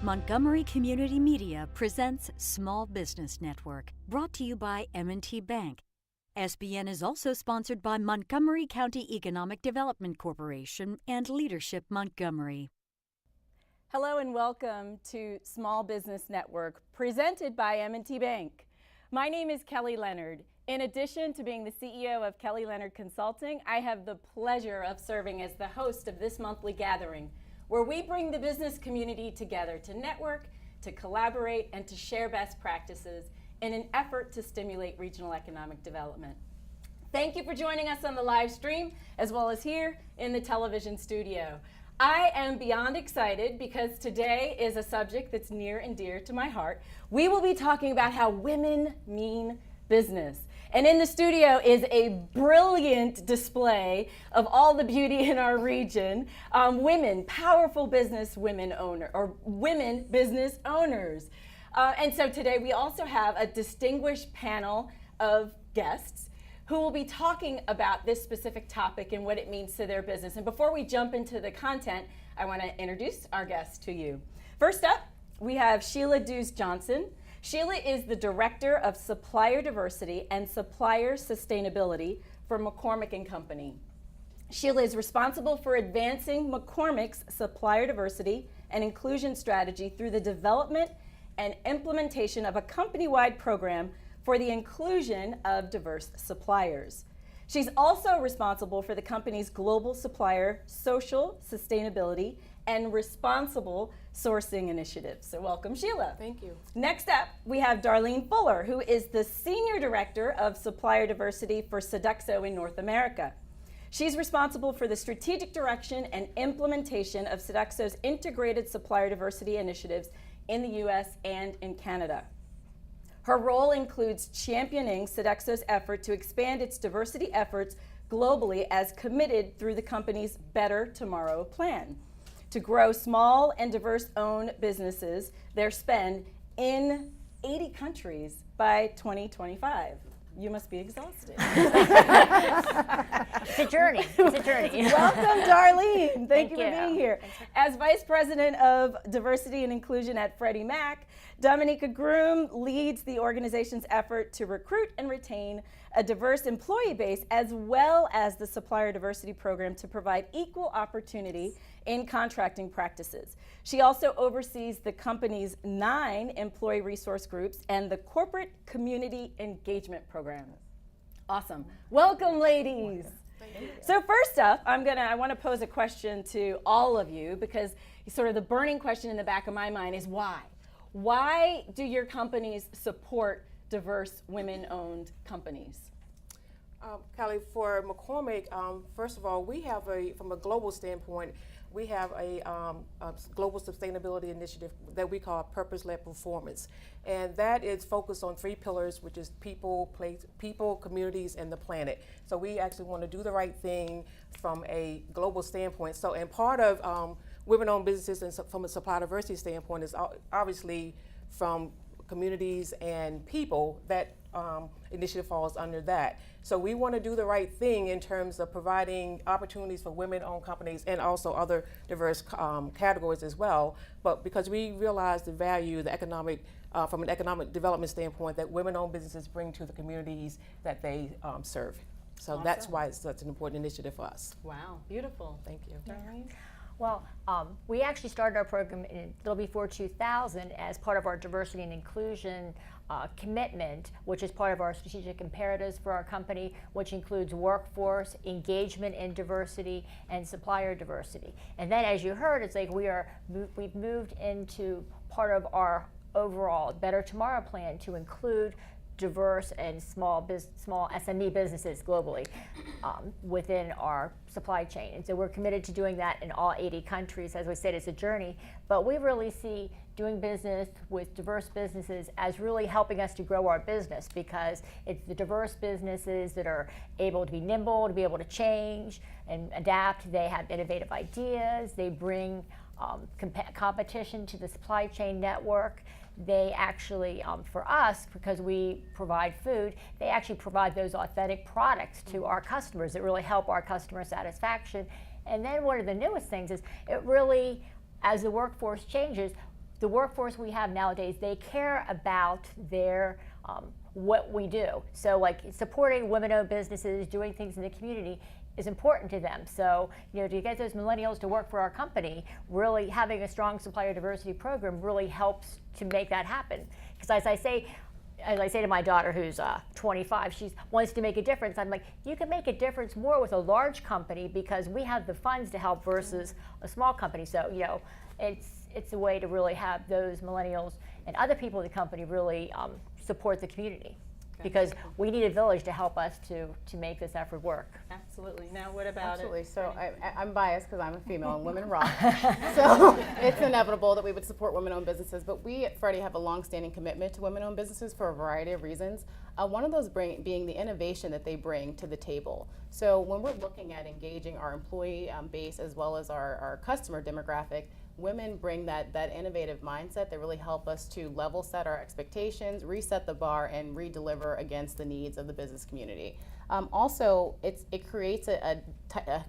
Montgomery Community Media presents Small Business Network, brought to you by M&T Bank. SBN is also sponsored by Montgomery County Economic Development Corporation and Leadership Montgomery. Hello and welcome to Small Business Network, presented by M&T Bank. My name is Kelly Leonard. In addition to being the CEO of Kelly Leonard Consulting, I have the pleasure of serving as the host of this monthly gathering, where we bring the business community together to network, to collaborate, and to share best practices in an effort to stimulate regional economic development. Thank you for joining us on the live stream, as well as here in the television studio. I am beyond excited because today is a subject that's near and dear to my heart. We will be talking about how women mean business. And in the studio is a brilliant display of all the beauty in our region. Women, powerful business women owner, or women business owners. And so today we also have a distinguished panel of guests who will be talking about this specific topic and what it means to their business. And before we jump into the content, I want to introduce our guests to you. First up, we have Sheila Deuce Johnson. Sheila is the Director of Supplier Diversity and Supplier Sustainability for McCormick & Company. Sheila is responsible for advancing McCormick's supplier diversity and inclusion strategy through the development and implementation of a company-wide program for the inclusion of diverse suppliers. She's also responsible for the company's global supplier social sustainability and responsible sourcing initiatives. So welcome, Sheila. Thank you. Next up, we have Darlene Fuller, who is the Senior Director of Supplier Diversity for Sodexo in North America. She's responsible for the strategic direction and implementation of Sodexo's integrated supplier diversity initiatives in the U.S. and in Canada. Her role includes championing Sodexo's effort to expand its diversity efforts globally as committed through the company's Better Tomorrow plan to grow small and diverse-owned businesses, their spend in 80 countries by 2025. You must be exhausted. It's a journey. It's a journey. Welcome, Darlene. Thank you for you. being here. As Vice President of Diversity and Inclusion at Freddie Mac, Dominica Groom leads the organization's effort to recruit and retain a diverse employee base, as well as the supplier diversity program to provide equal opportunity in contracting practices. She also oversees the company's 9 employee resource groups and the corporate community engagement program. Awesome. Welcome, ladies. Thank you. So first up, I want to pose a question to all of you, because sort of the burning question in the back of my mind is why? Why do your companies support diverse women-owned companies? Kelly, for McCormick, first of all, we have from a global standpoint, we have a global sustainability initiative that we call Purpose-Led Performance. And that is focused on 3 pillars, which is people, place, people, communities, and the planet. So we actually want to do the right thing from a global standpoint. So, and part of women-owned businesses and from a supply diversity standpoint is obviously from communities and people. That initiative falls under that. So we want to do the right thing in terms of providing opportunities for women-owned companies and also other diverse categories as well. But because we realize the value, the economic, from an economic development standpoint, that women-owned businesses bring to the communities that they serve. So Awesome. That's why it's such an important initiative for us. Wow, beautiful. Thank you. Darlene? Well, we actually started our program in a little before 2000 as part of our diversity and inclusion commitment, which is part of our strategic imperatives for our company, which includes workforce, engagement in diversity, and supplier diversity. And then, as you heard, it's like we've moved into part of our overall Better Tomorrow plan to include diverse and small SME businesses globally within our supply chain. And so we're committed to doing that in all 80 countries. As we said, it's a journey, but we really see doing business with diverse businesses as really helping us to grow our business, because it's the diverse businesses that are able to be nimble, to be able to change and adapt. They have innovative ideas. They bring competition to the supply chain network. They actually, for us, because we provide food, they actually provide those authentic products to our customers that really help our customer satisfaction. And then one of the newest things is it really, as the workforce changes, the workforce we have nowadays, they care about their what we do. So like supporting women-owned businesses, doing things in the community is important to them. So, to get those millennials to work for our company, really having a strong supplier diversity program really helps to make that happen. Because as I say to my daughter who's 25, she wants to make a difference. I'm like, you can make a difference more with a large company because we have the funds to help versus a small company. So, it's a way to really have those millennials and other people in the company really support the community. Because we need a village to help us to make this effort work. Absolutely. Now, what about Absolutely. it? So I'm biased because I'm a female and women rock. So it's inevitable that we would support women-owned businesses. But we at Freddie have a long-standing commitment to women-owned businesses for a variety of reasons. One of those being the innovation that they bring to the table. So when we're looking at engaging our employee base as well as our customer demographic, women bring that innovative mindset that really help us to level set our expectations, reset the bar, and re-deliver against the needs of the business community. Also, it creates a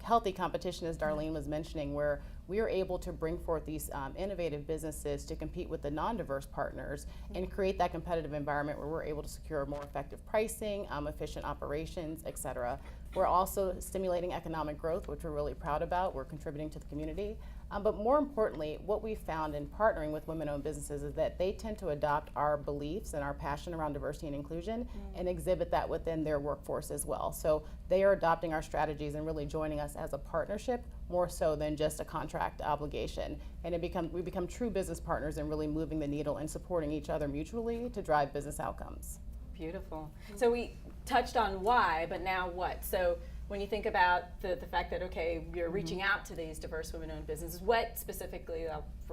healthy competition, as Darlene was mentioning, where we are able to bring forth these innovative businesses to compete with the non-diverse partners and create that competitive environment where we're able to secure more effective pricing, efficient operations, et cetera. We're also stimulating economic growth, which we're really proud about. We're contributing to the community. But more importantly, what we found in partnering with women-owned businesses is that they tend to adopt our beliefs and our passion around diversity and inclusion and exhibit that within their workforce as well. So they are adopting our strategies and really joining us as a partnership more so than just a contract obligation. And we become true business partners and really moving the needle and supporting each other mutually to drive business outcomes. Beautiful. So we touched on why, but now what? So when you think about the fact that, okay, you're reaching out to these diverse women-owned businesses, what specifically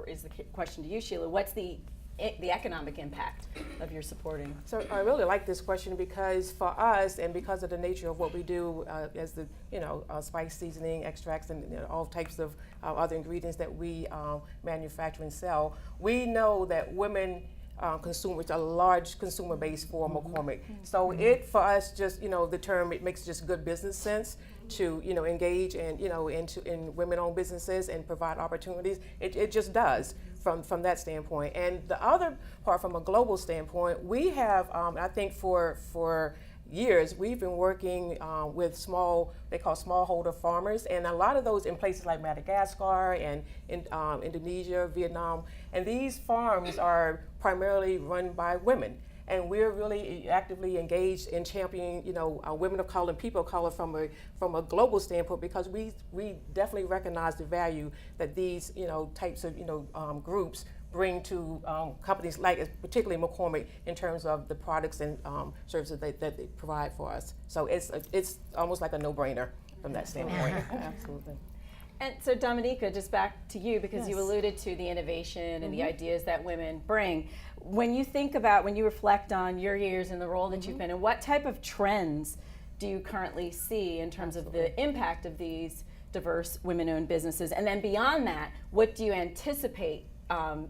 is the question to you, Sheila? What's the economic impact of your supporting? So I really like this question because for us, and because of the nature of what we do as the spice seasoning, extracts, and all types of other ingredients that we manufacture and sell, we know that women consumers, a large consumer base for McCormick. So it, for us, just, the term, it makes just good business sense to, engage in, in women-owned businesses and provide opportunities. It just does from that standpoint. And the other part, from a global standpoint, we have, I think for years, we've been working with they call smallholder farmers, and a lot of those in places like Madagascar and in Indonesia, Vietnam, and these farms are primarily run by women. And we're really actively engaged in championing, women of color and people of color from a global standpoint, because we definitely recognize the value that these, types of groups bring to companies like, particularly McCormick, in terms of the products and services that they provide for us. So it's almost like a no-brainer from that standpoint. Absolutely. And so Dominica, just back to you, because Yes. you alluded to the innovation and the ideas that women bring. When you reflect on your years in the role that you've been in, what type of trends do you currently see in terms of the impact of these diverse women-owned businesses? And then beyond that, what do you anticipate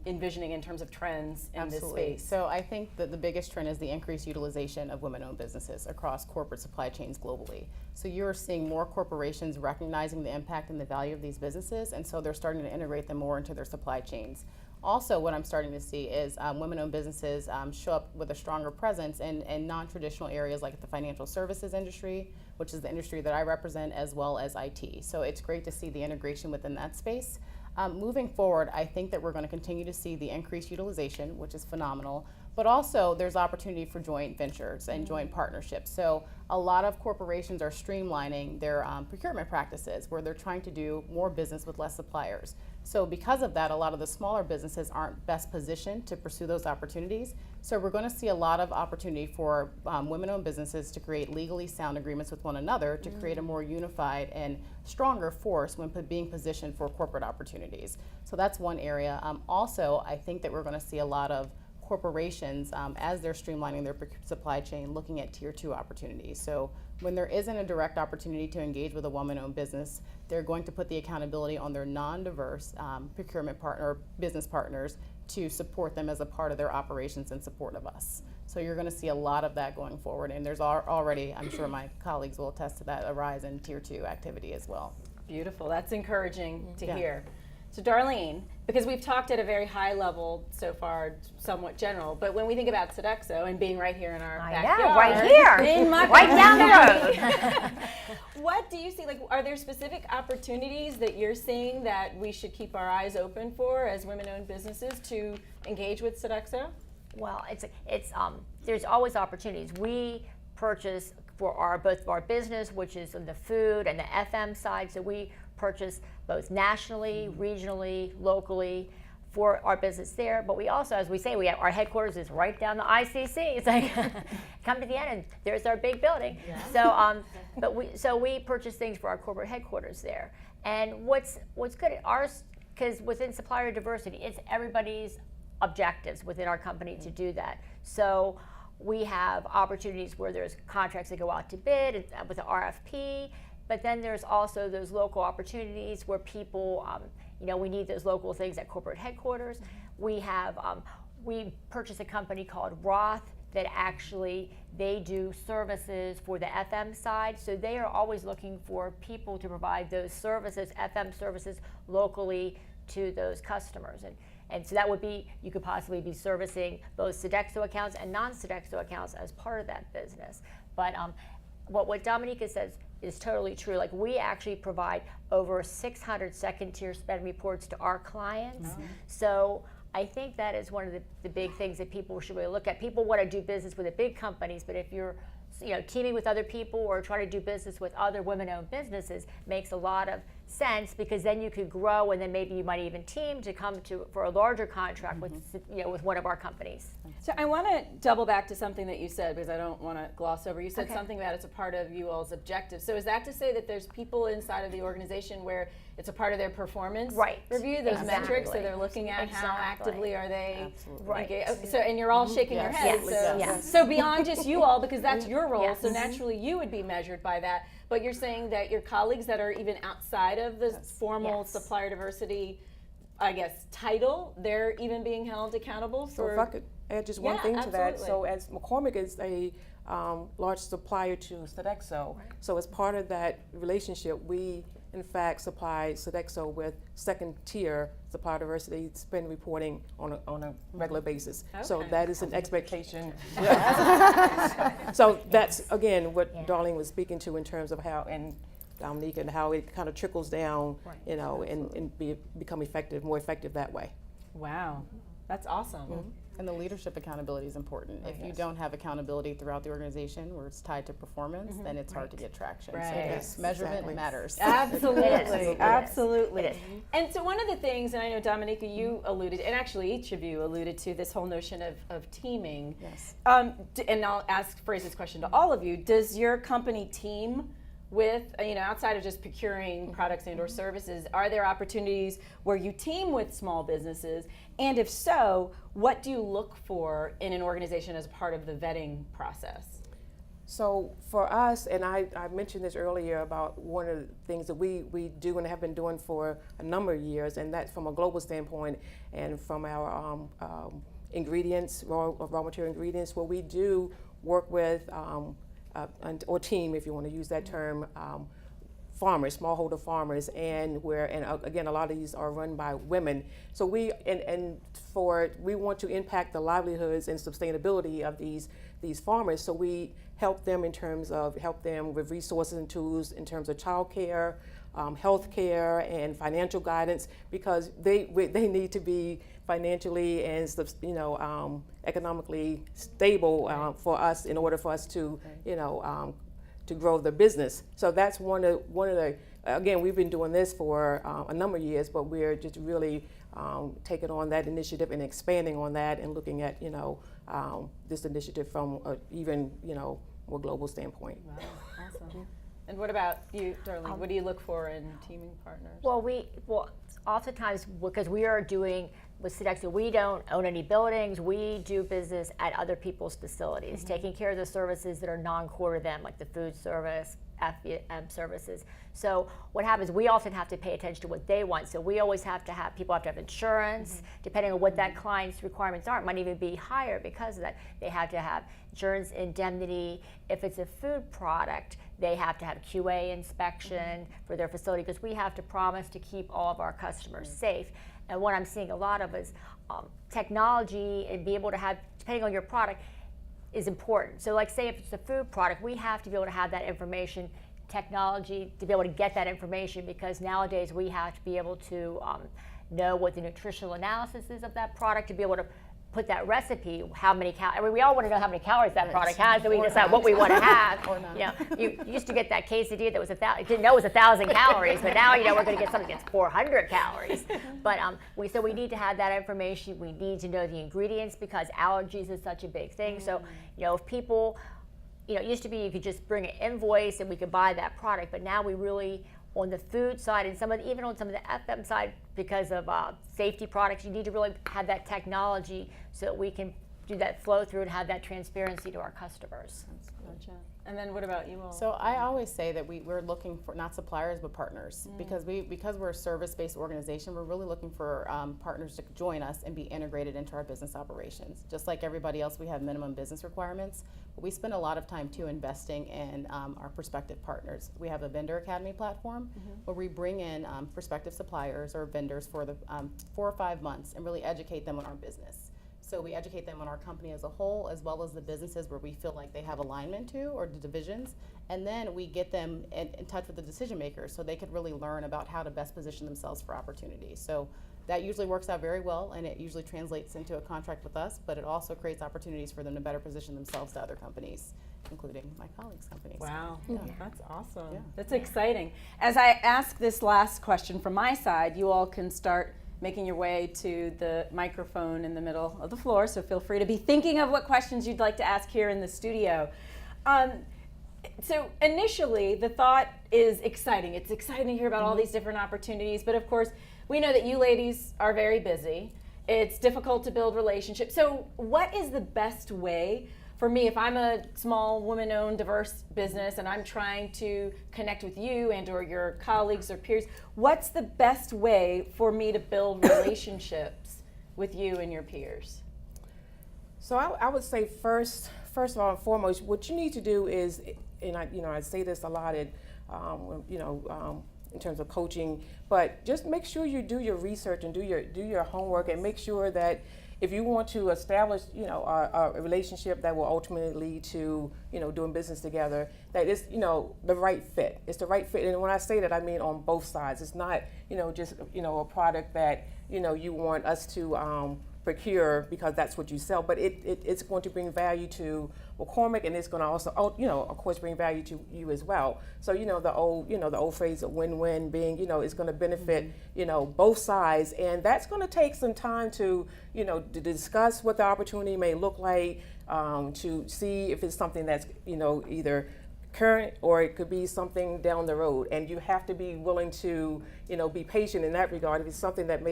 envisioning in terms of trends in this space? So I think that the biggest trend is the increased utilization of women-owned businesses across corporate supply chains globally. So you're seeing more corporations recognizing the impact and the value of these businesses, and so they're starting to integrate them more into their supply chains. Also, what I'm starting to see is women-owned businesses show up with a stronger presence in non-traditional areas like the financial services industry, which is the industry that I represent, as well as IT. So it's great to see the integration within that space. Moving forward, I think that we're going to continue to see the increased utilization, which is phenomenal, but also there's opportunity for joint ventures and joint partnerships. So a lot of corporations are streamlining their procurement practices, where they're trying to do more business with less suppliers. So because of that, a lot of the smaller businesses aren't best positioned to pursue those opportunities. So we're going to see a lot of opportunity for women-owned businesses to create legally sound agreements with one another to create a more unified and stronger force when being positioned for corporate opportunities. So that's one area. Also, I think that we're going to see a lot of corporations, as they're streamlining their supply chain, looking at tier 2 opportunities. So when there isn't a direct opportunity to engage with a woman-owned business, they're going to put the accountability on their non-diverse procurement partner, business partners, to support them as a part of their operations in support of us. So you're going to see a lot of that going forward, and there's already, I'm sure my colleagues will attest to that, a rise in tier 2 activity as well. Beautiful. That's encouraging to hear. So Darlene, because we've talked at a very high level so far, somewhat general, but when we think about Sodexo and being right here in our backyard, right here, in my right down the backyard, road. what do you see? Like, are there specific opportunities that you're seeing that we should keep our eyes open for as women-owned businesses to engage with Sodexo? Well, there's always opportunities. We purchase for both our business, which is on the food and the FM side. So we purchase both nationally, regionally, locally for our business there. But we also, as we say, we have our headquarters is right down the ICC. It's like come to the end, and there's our big building. Yeah. So we purchase things for our corporate headquarters there. And what's good at ours, because within supplier diversity, it's everybody's objectives within our company to do that. So we have opportunities where there's contracts that go out to bid with the RFP, but then there's also those local opportunities where people, we need those local things at corporate headquarters. We purchased a company called Roth that actually, they do services for the FM side, so they are always looking for people to provide those services, FM services, locally to those customers. And so that would be, you could possibly be servicing both Sodexo accounts and non-Sodexo accounts as part of that business. But what Dominica says is totally true. Like, we actually provide over 600 second-tier spend reports to our clients. Mm-hmm. So I think that is one of the big things that people should really look at. People want to do business with the big companies, but if you're teaming with other people or trying to do business with other women-owned businesses, makes a lot of sense, because then you could grow, and then maybe you might even team to come for a larger contract with one of our companies. So I want to double back to something that you said, because I don't want to gloss over. You said something about it's a part of you all's objective. So is that to say that there's people inside of the organization where it's a part of their performance review, those metrics, so they're looking at how actively are they engaged? So, and you're all shaking your heads. So beyond just you all, because that's your role, so naturally you would be measured by that. But you're saying that your colleagues that are even outside of the formal supplier diversity, I guess, title, they're even being held accountable for? So if I could add just one thing to that. So as McCormick is a large supplier to Sodexo, so as part of that relationship, we in fact supply Sodexo with second-tier supplier diversity spend reporting on a regular basis. Okay. So that is an expectation. So that's, again, what Darlene was speaking to in terms of how, and Dominica, and how it kind of trickles down, and become more effective that way. Wow, that's awesome. Mm-hmm. And the leadership accountability is important. If you don't have accountability throughout the organization where it's tied to performance, then it's hard to get traction. So yes, measurement matters. Absolutely, absolutely. And so one of the things, and I know Dominica, you alluded, and actually each of you alluded to this whole notion of teaming. Yes. And I'll phrase this question to all of you. Does your company team with, outside of just procuring products and or services, are there opportunities where you team with small businesses? And if so, what do you look for in an organization as part of the vetting process? So for us, and I mentioned this earlier about one of the things that we do and have been doing for a number of years, and that's from a global standpoint and from our ingredients, raw material ingredients, where we do work with or team, if you want to use that term, farmers, smallholder farmers, and again, a lot of these are run by women. So we want to impact the livelihoods and sustainability of these farmers. So we help them with resources and tools in terms of childcare, health care, and financial guidance, because they need to be financially and economically stable for us, in order for us to to grow the business. So that's one of the again, we've been doing this for a number of years, but we're just really taking on that initiative and expanding on that, and looking at this initiative from even more global standpoint. Wow, awesome. And what about you, Darlene? What do you look for in teaming partners? Well, oftentimes, because we are doing with Sodexo, we don't own any buildings. We do business at other people's facilities, taking care of the services that are non-core to them, like the food service, FBM services. So what happens, we often have to pay attention to what they want. So we always have to have, people have to have insurance, depending on what that client's requirements are. It might even be higher because of that. They have to have insurance, indemnity. If it's a food product, they have to have QA inspection for their facility, because we have to promise to keep all of our customers safe. And what I'm seeing a lot of is technology, and be able to have, depending on your product, is important. So like say if it's a food product, we have to be able to have that information, technology, to be able to get that information, because nowadays we have to be able to know what the nutritional analysis is of that product, to be able to put that recipe, how many calories. I mean, we all want to know how many calories that product has, so we decide what we want to have. Or not. You know, you used to get that quesadilla that was didn't know it was 1,000 calories, but now we're going to get something that's 400 calories. But so we need to have that information. We need to know the ingredients, because allergies is such a big thing. So if people, it used to be you could just bring an invoice and we could buy that product, but now we really, on the food side and even on some of the FM side, because of safety products, you need to really have that technology so that we can do that flow through and have that transparency to our customers. Gotcha. And then what about you all? So I always say that we're looking for not suppliers but partners, because we're a service-based organization. We're really looking for partners to join us and be integrated into our business operations. Just like everybody else, we have minimum business requirements, but we spend a lot of time too investing in our prospective partners. We have a vendor academy platform where we bring in prospective suppliers or vendors for the 4 or 5 months and really educate them on our business. So we educate them on our company as a whole, as well as the businesses where we feel like they have alignment to, or the divisions. And then we get them in touch with the decision makers so they could really learn about how to best position themselves for opportunities. So that usually works out very well, and it usually translates into a contract with us, but it also creates opportunities for them to better position themselves to other companies, including my colleagues' companies. Wow, that's awesome. Yeah. That's exciting. As I ask this last question from my side, you all can start making your way to the microphone in the middle of the floor, so feel free to be thinking of what questions you'd like to ask here in the studio. So initially, the thought is exciting. It's exciting to hear about all these different opportunities, but of course, we know that you ladies are very busy. It's difficult to build relationships. So what is the best way for me, if I'm a small woman-owned diverse business and I'm trying to connect with you and or your colleagues or peers, what's the best way for me to build relationships with you and your peers? So I would say first of all and foremost, what you need to do is, and I say this a lot in terms of coaching, but just make sure you do your research and do your homework, and make sure that if you want to establish, a relationship that will ultimately lead to, doing business together, that it's, the right fit. It's the right fit, and when I say that, I mean on both sides. It's not, just, a product that, you want us to procure because that's what you sell, but it's going to bring value to McCormick, and it's going to also, of course, bring value to you as well. So, the old phrase of win-win being, it's going to benefit, both sides, and that's going to take some time to, to discuss what the opportunity may look like, to see if it's something that's, either current or it could be something down the road, and you have to be willing to be patient in that regard. If it's something that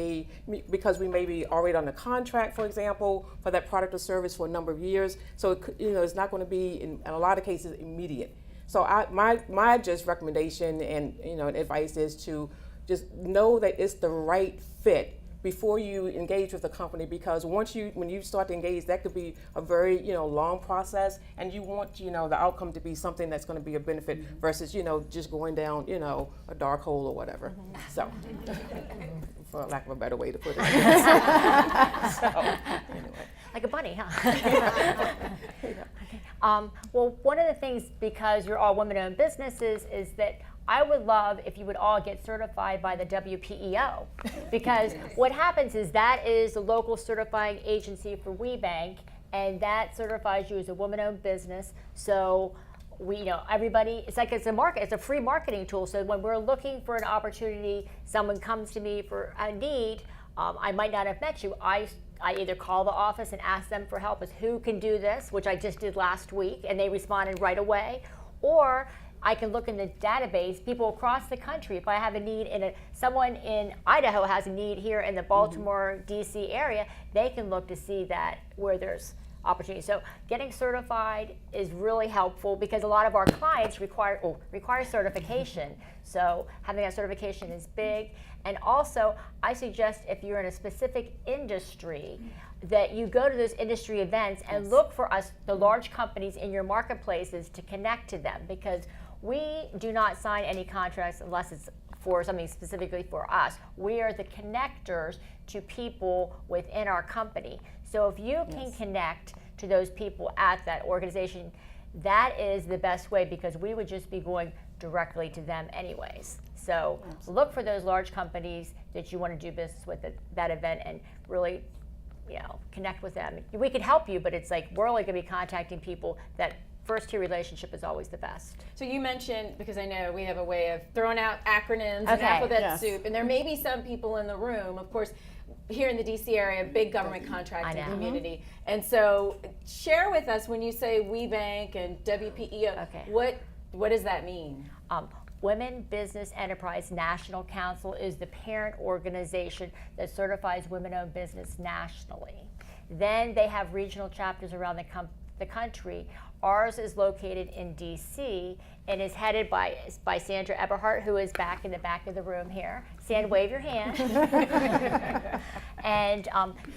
because we may be already on a contract, for example, for that product or service for a number of years, so it could, it's not going to be in a lot of cases immediate. So my just recommendation and advice is to just know that it's the right fit before you engage with the company, because when you start to engage, that could be a very long process, and you want the outcome to be something that's going to be a benefit versus just going down a dark hole or whatever. So, for lack of a better way to put it. So, anyway. Like a bunny, huh? Well, one of the things, because you're all women-owned businesses, is that I would love if you would all get certified by the WPEO, because what happens is that is the local certifying agency for WeBank, and that certifies you as a woman-owned business. So everybody, it's a free marketing tool. So when we're looking for an opportunity, someone comes to me for a need, I might not have met you. I either call the office and ask them for help as who can do this, which I just did last week, and they responded right away, or I can look in the database, people across the country. If I have a need someone in Idaho has a need here in the Baltimore, DC area, they can look to see that where there's opportunity. So getting certified is really helpful because a lot of our clients require certification. So having that certification is big. And also, I suggest if you're in a specific industry, that you go to those industry events and look for the large companies in your marketplaces to connect to them, because we do not sign any contracts unless it's for something specifically for us. We are the connectors to people within our company. So if you can connect to those people at that organization, that is the best way, because we would just be going directly to them anyways. So look for those large companies that you want to do business with at that event and really, connect with them. We could help you, but it's like we're only going to be contacting people that first-tier relationship is always the best. So you mentioned, because I know we have a way of throwing out acronyms and alphabet soup, and there may be some people in the room, of course, here in the DC area, big government contracting community. And so share with us, when you say We Bank and WPEO, what does that mean? Women Business Enterprise National Council is the parent organization that certifies women-owned business nationally. Then they have regional chapters around the country. Ours is located in DC and is headed by Sandra Eberhardt, who is back in the back of the room here. Sand, wave your hand. And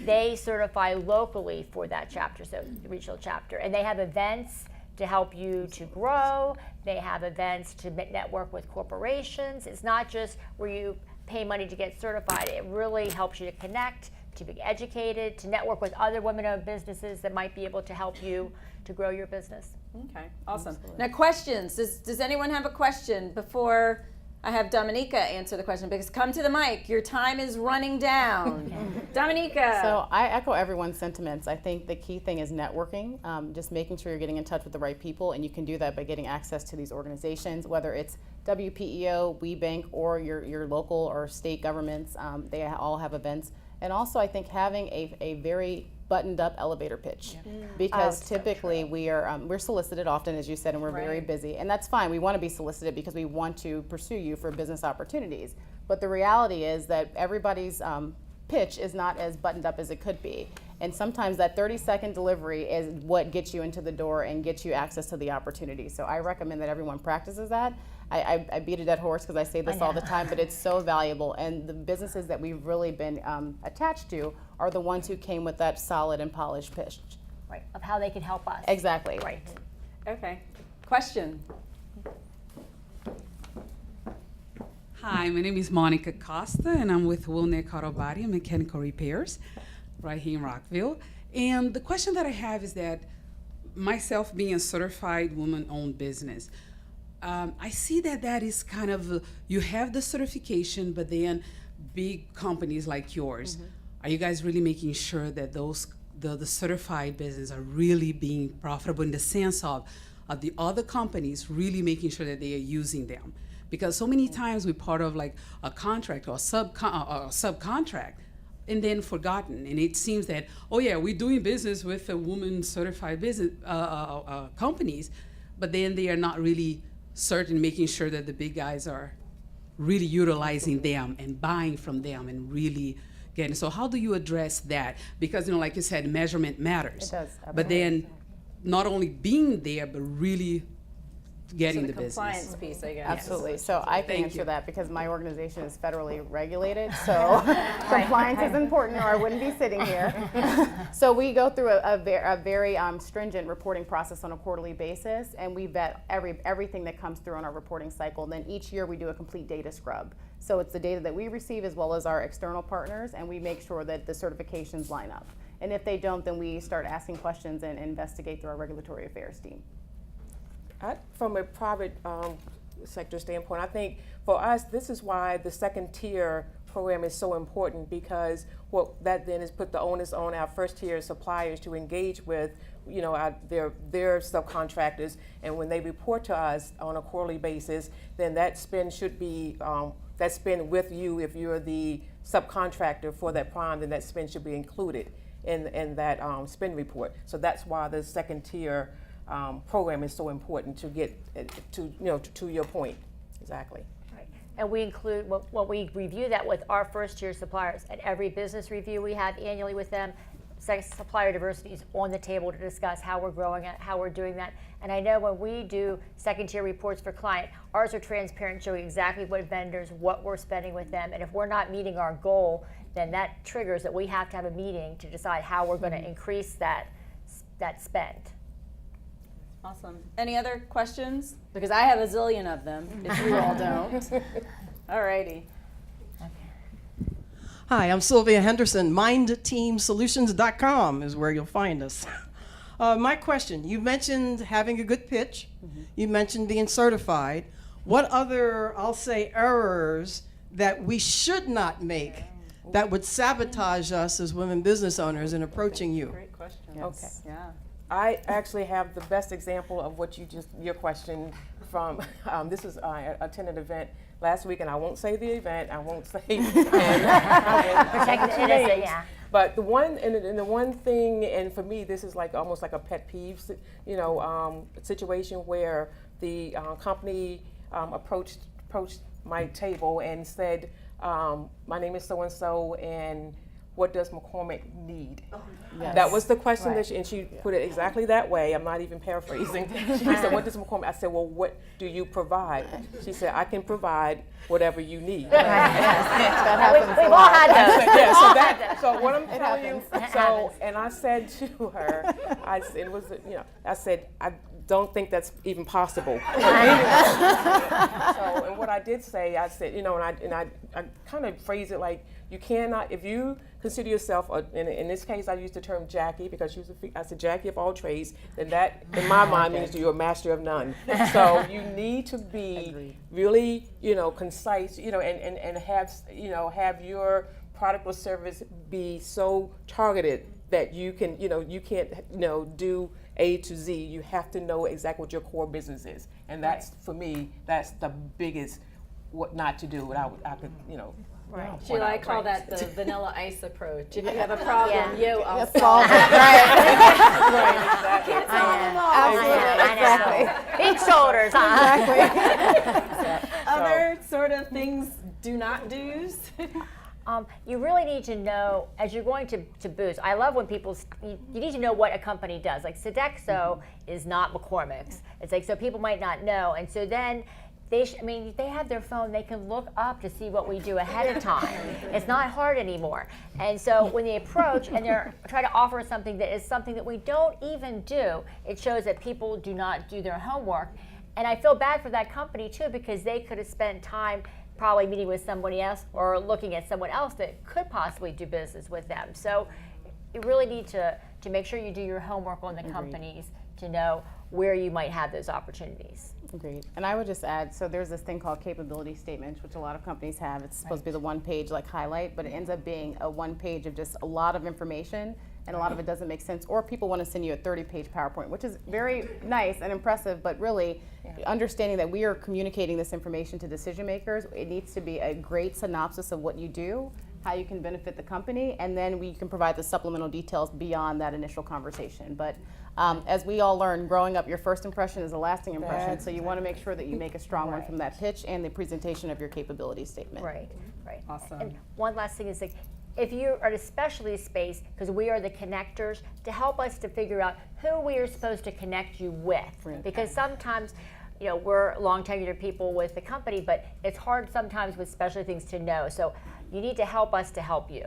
they certify locally for that chapter, so the regional chapter. And they have events to help you to grow. They have events to network with corporations. It's not just where you pay money to get certified. It really helps you to connect, to be educated, to network with other women-owned businesses that might be able to help you to grow your business. Okay, awesome. Now questions. Does anyone have a question before I have Dominica answer the question? Because come to the mic, your time is running down. Dominica. So I echo everyone's sentiments. I think the key thing is networking, just making sure you're getting in touch with the right people, and you can do that by getting access to these organizations, whether it's WPEO, We Bank, or your local or state governments. They all have events. And also, I think having a very buttoned up elevator pitch, because typically we're solicited often, as you said, and we're very busy, and that's fine. We want to be solicited because we want to pursue you for business opportunities. But the reality is that everybody's pitch is not as buttoned up as it could be. And sometimes that 30-second delivery is what gets you into the door and gets you access to the opportunity. So I recommend that everyone practices that. I beat a dead horse because I say this all the time, but it's so valuable. And the businesses that we've really been attached to are the ones who came with that solid and polished pitch. Right, of how they can help us. Exactly. Right. Okay. Question. Hi, my name is Monica Costa, and I'm with Wilneck Auto Body and Mechanical Repairs right here in Rockville. And the question that I have is that myself being a certified woman-owned business, I see that is kind of, you have the certification, but then big companies like yours, are you guys really making sure that the certified business are really being profitable in the sense of the other companies really making sure that they are using them? Because so many times we're part of like a contract or a subcontract and then forgotten. And it seems that, oh yeah, we're doing business with a woman certified business companies, but then they are not really certain, making sure that the big guys are really utilizing them and buying from them and really getting. So how do you address that? Because, like you said, measurement matters. It does. But then not only being there, but really getting the business. Compliance piece, I guess. Absolutely. So I can answer that because my organization is federally regulated. So compliance is important, or I wouldn't be sitting here. So we go through a very stringent reporting process on a quarterly basis, and we vet everything that comes through on our reporting cycle. And then each year we do a complete data scrub. So it's the data that we receive as well as our external partners, and we make sure that the certifications line up. And if they don't, then we start asking questions and investigate through our regulatory affairs team. From a private sector standpoint, I think for us, this is why the second tier program is so important, because what that then is put the onus on our first tier suppliers to engage with, their subcontractors, and when they report to us on a quarterly basis, then that spend should be that spend with you. If you're the subcontractor for that prime, then that spend should be included in that spend report. So that's why the second tier program is so important to get to your point. Exactly. Right. And we include, when we review that with our first tier suppliers, at every business review we have annually with them, supplier diversity is on the table to discuss how we're growing it, how we're doing that. And I know when we do second-tier reports for client, ours are transparent, showing exactly what vendors, what we're spending with them, and if we're not meeting our goal, then that triggers that we have to have a meeting to decide how we're going to increase that spend. Awesome. Any other questions? Because I have a zillion of them, if you all don't. All righty. Hi, I'm Sylvia Henderson. MindTeamSolutions.com is where you'll find us. My question, you mentioned having a good pitch. You mentioned being certified. What other, I'll say, errors that we should not make that would sabotage us as women business owners in approaching you? Great question. Okay. Yeah. I actually have the best example of what your question from, this is, I attended an event last week, and I won't say the event, I won't say, Protect the innocent, yeah. But the one, and the one thing, and for me, this is like almost like a pet peeve, situation where the company approached my table and said, my name is so-and-so, and what does McCormick need? Yes. That was the question Right. and she put it exactly that way. I'm not even paraphrasing. She said, what does McCormick? I said, well, what do you provide? She said, I can provide whatever you need. We've all had those. So what I'm telling you, and I said to her, I said, I don't think that's even possible. And what I did say, I said, and I kind of phrased it like, you cannot, if you consider yourself, in this case I used the term Jackie because she was I said Jackie of all trades, then that in my mind means you're a master of none. So you need to be really, concise, and have your product or service be so targeted that you can, you can't, do A to Z. You have to know exactly what your core business is. And that's, for me, that's the biggest what not to do. And I could, Right. Sheila, I call that the vanilla ice approach. If you have a problem, I'll solve it. Right, exactly. Absolutely. Big shoulders, huh? Other sort of things do not do's. You really need to know, as you're going to Boost, I love when you need to know what a company does. Like Sodexo is not McCormick's. It's like, so people might not know. And so then they have their phone, they can look up to see what we do ahead of time. It's not hard anymore. And so when they approach and they're trying to offer something that is something that we don't even do, it shows that people do not do their homework. And I feel bad for that company too, because they could have spent time probably meeting with somebody else or looking at someone else that could possibly do business with them. So you really need to make sure you do your homework on the companies to know where you might have those opportunities. Agreed. And I would just add, so there's this thing called capability statements, which a lot of companies have. It's supposed to be the one page like highlight, but it ends up being a one page of just a lot of information, and a lot of it doesn't make sense. Or people want to send you a 30-page PowerPoint, which is very nice and impressive, but really understanding that we are communicating this information to decision makers, it needs to be a great synopsis of what you do, how you can benefit the company, and then we can provide the supplemental details beyond that initial conversation. But as we all learn, growing up, your first impression is a lasting impression, so you want to make sure that you make a strong one from that pitch and the presentation of your capability statement. Right. Awesome. And one last thing is, like, if you're at a specialty space, because we are the connectors, to help us to figure out who we are supposed to connect you with. Right. Because sometimes, we're long tenured people with the company, but it's hard sometimes with specialty things to know. So you need to help us to help you.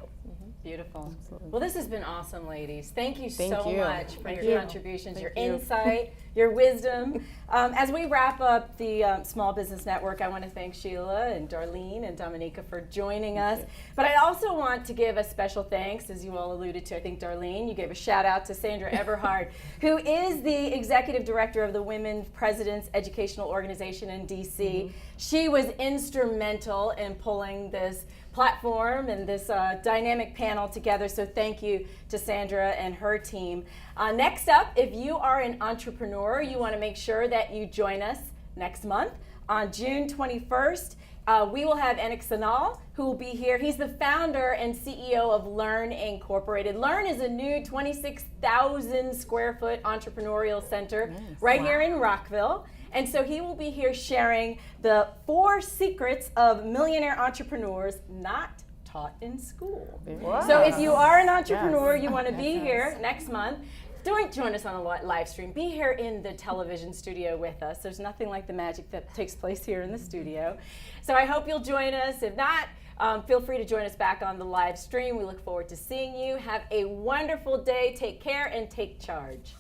Beautiful. Well, this has been awesome, ladies. Thank you so Thank you. much for Thank your you. contributions, Thank your you. insight, your wisdom. As we wrap up the Small Business Network, I want to thank Sheila and Darlene and Dominica for joining us. But I also want to give a special thanks, as you all alluded to. I think, Darlene, you gave a shout out to Sandra Everhard, who is the Executive Director of the Women Presidents Educational Organization in DC. She was instrumental in pulling this platform and this dynamic panel together, so thank you to Sandra and her team. Next up, if you are an entrepreneur, you want to make sure that you join us next month on June 21st. We will have Enik Sanal, who will be here. He's the founder and CEO of Learn Incorporated. Learn is a new 26,000 square foot entrepreneurial center here in Rockville. And so he will be here sharing the 4 secrets of millionaire entrepreneurs not taught in school. Wow. So if you are an entrepreneur, you want to be here next month, don't join us on a live stream. Be here in the television studio with us. There's nothing like the magic that takes place here in the studio. So I hope you'll join us. If not, feel free to join us back on the live stream. We look forward to seeing you. Have a wonderful day. Take care and take charge.